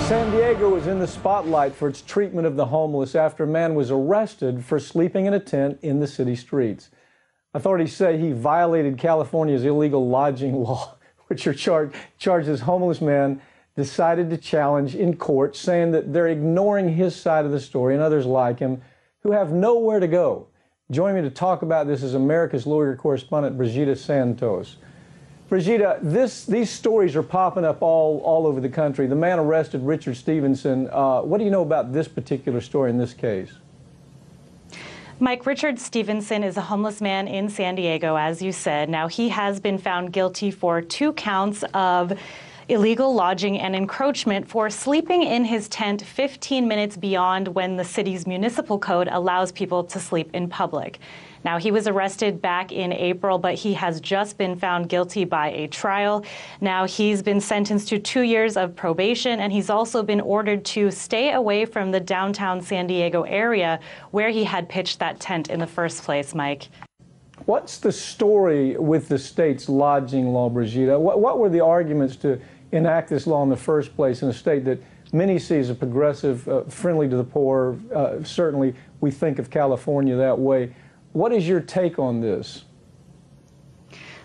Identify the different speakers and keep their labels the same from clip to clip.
Speaker 1: San Diego is in the spotlight for its treatment of the homeless after a man was arrested for sleeping in a tent in the city streets. Authorities say he violated California's illegal lodging law, which charges homeless man decided to challenge in court, saying that they're ignoring his side of the story and others like him who have nowhere to go. Joining me to talk about this is America's lawyer correspondent Brigida Santos. Brigida, these stories are popping up all over the country. The man arrested, Richard Stevenson. What do you know about this particular story in this case?
Speaker 2: Mike, Richard Stevenson is a homeless man in San Diego, as you said. Now, he has been found guilty for 2 counts of illegal lodging and encroachment for sleeping in his tent 15 minutes beyond when the city's municipal code allows people to sleep in public. Now, he was arrested back in April, but he has just been found guilty by a trial. Now, he's been sentenced to 2 years of probation, and he's also been ordered to stay away from the downtown San Diego area where he had pitched that tent in the first place, Mike.
Speaker 1: What's the story with the state's lodging law, Brigida? What were the arguments to enact this law in the first place in a state that many see as a progressive, friendly to the poor? Certainly, we think of California that way. What is your take on this?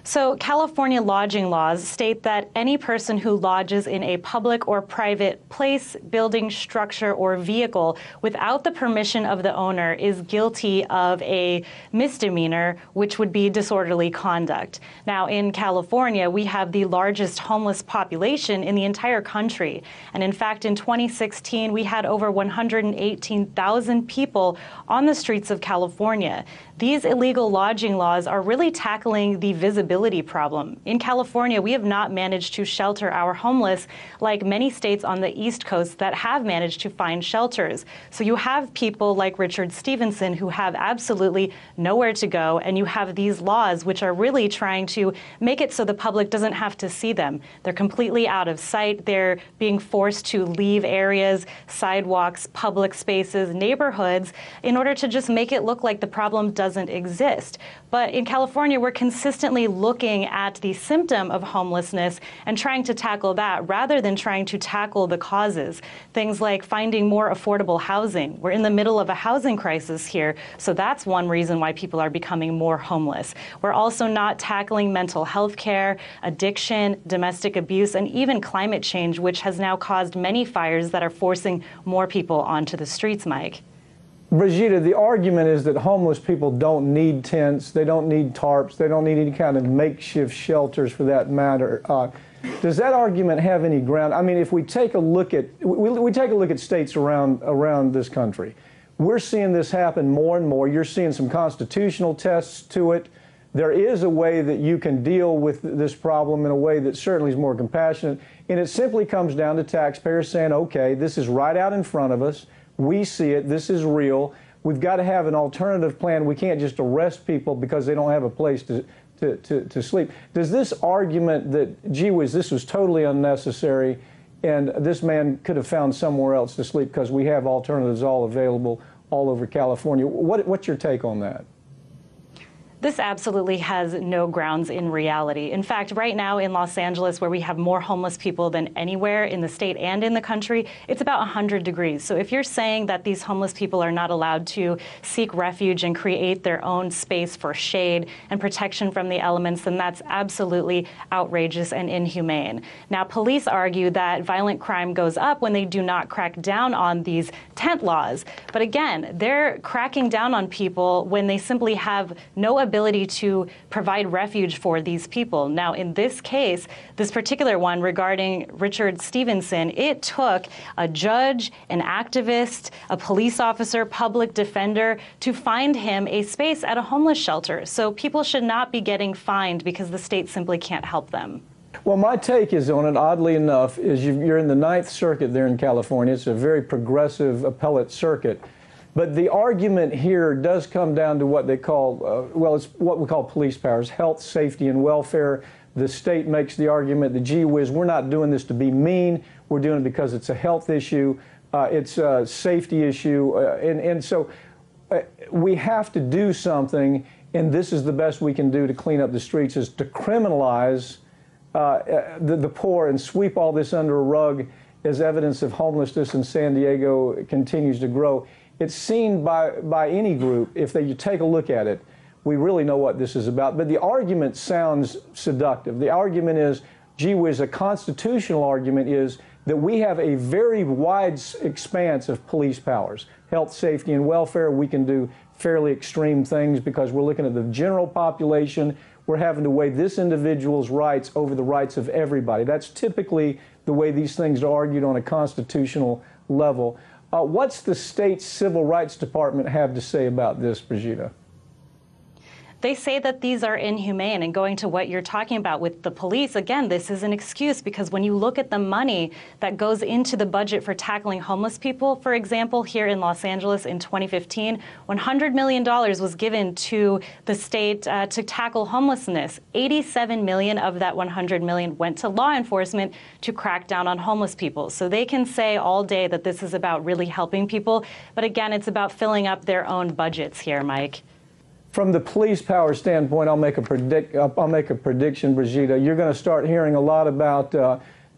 Speaker 1: So
Speaker 2: California lodging laws state that any person who lodges in a public or private place, building, structure, or vehicle without the permission of the owner is guilty of a misdemeanor, which would be disorderly conduct. Now, in California, we have the largest homeless population in the entire country. And in fact, in 2016, we had over 118,000 people on the streets of California. These illegal lodging laws are really tackling the visibility problem. In California, we have not managed to shelter our homeless like many states on the East Coast that have managed to find shelters. So you have people like Richard Stevenson who have absolutely nowhere to go, and you have these laws which are really trying to make it so the public doesn't have to see them. They're completely out of sight. They're being forced to leave areas, sidewalks, public spaces, neighborhoods, in order to just make it look like the problem doesn't exist. But in California, we're consistently looking at the symptom of homelessness and trying to tackle that rather than trying to tackle the causes. Things like finding more affordable housing. We're in the middle of a housing crisis here, so that's one reason why people are becoming more homeless. We're also not tackling mental health care, addiction, domestic abuse, and even climate change, which has now caused many fires that are forcing more people onto the streets, Mike.
Speaker 1: Brigida, the argument is that homeless people don't need tents, they don't need tarps, they don't need any kind of makeshift shelters for that matter. Does that argument have any ground? I mean, if we take a look at we take a look at states around this country, we're seeing this happen more and more. You're seeing some constitutional tests to it. There is a way that you can deal with this problem in a way that certainly is more compassionate, and it simply comes down to taxpayers saying, okay, this is right out in front of us. We see it. This is real. We've got to have an alternative plan. We can't just arrest people because they don't have a place to sleep. Does this argument that, gee whiz, this was totally unnecessary and this man could have found somewhere else to sleep because we have alternatives all available all over California, what's your take on that?
Speaker 2: This absolutely has no grounds in reality. In fact, right now in Los Angeles, where we have more homeless people than anywhere in the state and in the country, it's about 100 degrees. So if you're saying that these homeless people are not allowed to seek refuge and create their own space for shade and protection from the elements, then that's absolutely outrageous and inhumane. Now, police argue that violent crime goes up when they do not crack down on these tent laws. But again, they're cracking down on people when they simply have no ability to provide refuge for these people. Now, in this case, this particular one regarding Richard Stevenson, it took a judge, an activist, a police officer, public defender to find him a space at a homeless shelter. So people should not be getting fined because the state simply can't help them.
Speaker 1: Well, my take is on it, oddly enough, is you're in the Ninth Circuit there in California. It's a very progressive appellate circuit. But the argument here does come down to what they call, well, it's what we call police powers, health, safety, and welfare. The state makes the argument that, gee whiz, we're not doing this to be mean. We're doing it because it's a health issue. It's a safety issue. And so we have to do something, and this is the best we can do to clean up the streets, is to criminalize the poor and sweep all this under a rug as evidence of homelessness in San Diego continues to grow, it's seen by any group, if you take a look at it, we really know what this is about. But the argument sounds seductive. The argument is, gee whiz, a constitutional argument is that we have a very wide expanse of police powers. Health, safety, and welfare, we can do fairly extreme things because we're looking at the general population. We're having to weigh this individual's rights over the rights of everybody. That's typically the way these things are argued on a constitutional level. What's the state's Civil Rights Department have to say about this, Brigida?
Speaker 2: They say that these are inhumane, and going to what you're talking about with the police, again, this is an excuse because when you look at the money that goes into the budget for tackling homeless people, for example, here in Los Angeles in 2015, $100 million was given to the state to tackle homelessness. 87 million of that 100 million went to law enforcement to crack down on homeless people. So they can say all day that this is about really helping people, but again, it's about filling up their own budgets here, Mike.
Speaker 1: From the police power standpoint, I'll make a prediction, Brigida. You're going to start hearing a lot about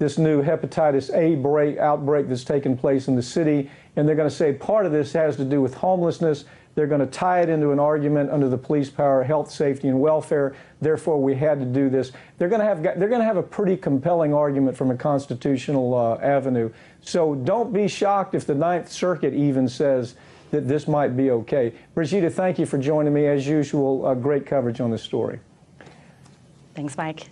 Speaker 1: this new hepatitis A outbreak that's taken place in the city, and they're going to say part of this has to do with homelessness. They're going to tie it into an argument under the police power, health, safety, and welfare. Therefore, we had to do this. They're going to have a pretty compelling argument from a constitutional avenue. So don't be shocked if the Ninth Circuit even says that this might be okay. Brigida, thank you for joining me. As usual, great coverage on this story.
Speaker 2: Thanks, Mike.